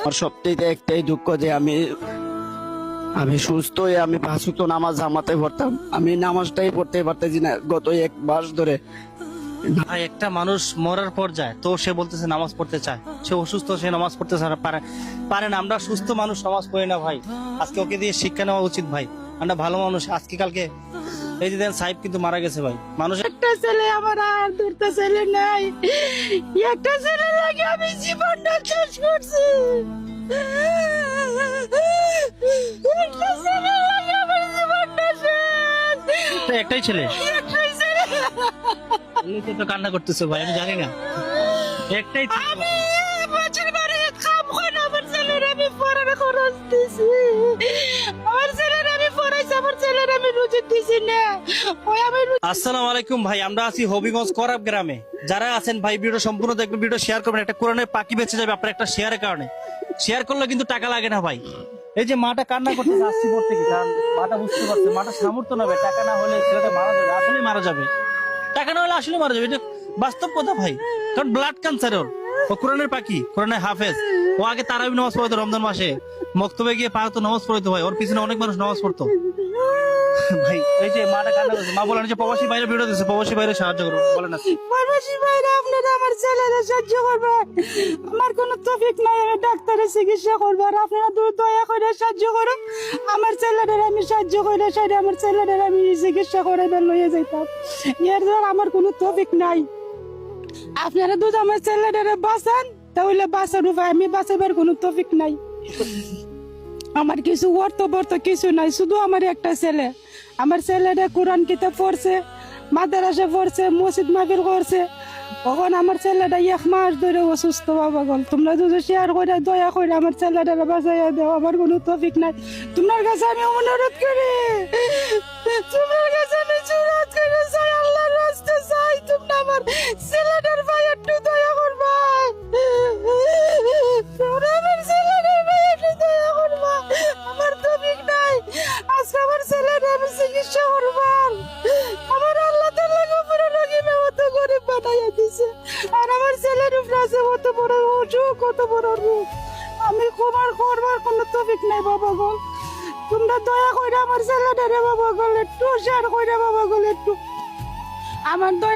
আমার সবথেকে একটাই দুঃখ যে আমি সুস্থ হয়ে আমি 5 ওয়াক্ত নামাজ জামাতে পড়তাম, আমি নামাজটাই পড়তে পারতেছি না গত 1 মাস ধরে। ভাই একটা মানুষ মরার পর যায় তো সে বলতেছে নামাজ পড়তে চায়, সে অসুস্থ, সে নামাজ পড়তে পারে না। আমরা সুস্থ মানুষ নামাজ পড়ি না ভাই, আজকে ওকে দিয়ে শিক্ষা নেওয়া উচিত ভাই। আমরা ভালো মানুষ, আজকে কালকে এই যে দেন সাহেব কিন্তু মারা গেছে ভাই। মানুষ একটা ছেলে আমার আর দুটো ছেলে নাই, একটা ছেলে লাগে আমি জীবনটা শেষ করছি। একটা ছেলে লাগে আমার জীবনটা শেষ। একটাই ছেলে, একটাই ছেলে। এমনিতে তো কান্না করতেছে ভাই, আমি জানি না। একটাই ছেলে। আমি বছর বারে কাম করে আমার ছেলের আমি পড়ার খরচ দিছি, আমার ছেলের আমি পড়াইছি, আমার ছেলের আমি রুজি দিছি না। ওই আমি আসসালামু আলাইকুম ভাই, আমরা আছি হবিগঞ্জ করাব গ্রামে। যারা আছেন ভাই ভিডিও সম্পূর্ণ দেখবেন, ভিডিও শেয়ার করবেন। একটা কোরআনের পাখি বেঁচে যাবে আপনার একটা শেয়ারের কারণে। শেয়ার করলে কিন্তু টাকা লাগে না ভাই। এই যে মাটা কান্না করতেছে আসছি পর থেকে, কারণ মাটা বুঝতে পারছে মাটা সামর্থ্য নেবে, টাকা না হলে ছেলেটা মারা যাবে, আসলেই মারা যাবে। টাকা না হলে আসলে মারা যাবে, এটা বাস্তব কথা ভাই। কারণ ব্লাড ক্যান্সার ওর, ও কোরআনের পাখি, কোরআনের হাফেজ। ও আগে তারাবি নামাজ পড়তো রমজান মাসে, মক্তবে গিয়ে পাঁচওয়াক্ত নামাজ পড়তো ভাই। ওর পিছনে অনেক মানুষ নামাজ পড়তো ভাই। এই যে মাটা কান্না করছে, মা বলেন যে প্রবাসী বাইরে ভিডিও দিচ্ছে, প্রবাসী বাইরে সাহায্য করুন, বলেন না। প্রবাসী ভাইরা আপনারা আমার ছেলেরা সাহায্য করবেন, আমার কোনো তৌফিক নাই, আমি ডাক্তারের চিকিৎসা করবো, আর আপনারা দয়া করে সাহায্য করুন। আমার ছেলেদের আমি সাহায্য করে সাইডে আমার ছেলেদের আমি চিকিৎসা করে লইয়ে যাইতাম, এর ধর আমার কোনো তৌফিক নাই। আপনারা আমার ছেলেদের বাঁচান, তাহলে বাঁচার উপায়, আমি বাঁচাবার কোনো তৌফিক নাই। আমার কিছু অর্থ কিছু নাই, শুধু আমার একটা ছেলে। আমার ছেলেটা কোরআন কিতাব পড়ছে, মাদ্রাসা পড়ছে, মসজিদ মাহফিল করছে। তখন আমার ছেলেটা 1 মাস ধরে অসুস্থ বাবা গল। তোমরা যদি শেয়ার করে দয়া করে আমার ছেলেটা বাঁচাইয়া দেও, আমার কোনো তৌফিক নাই। তোমার কাছে আমি অনুরোধ করি, তোমার কাছে আমি জুরাত করে চাই, আল্লাহর রাস্তায় চাই, তোমরা আমার ছেলেটার ভাই একটু দয়া করবা। তোমরা আমার ছেলেটার ভাই একটু দয়া করবা, আমার তৌফিক নাই। আজকে আমার ছেলেটা আমি চিকিৎসা করবা, আমার আল্লাহ তাআলা উপরে রহিমে অত গরিব বানাইয়া দিছে, আর আমার ছেলের উপরে আছে অত বড় অসুখ, কত বড় রোগ। আমি করবার কোনো তৌফিক নাই বাবা গো। তোমরা দয়া করে আমার ছেলেটারে বাবা গো একটু শেয়ার করে বাবা গো, একটু আমার দয়া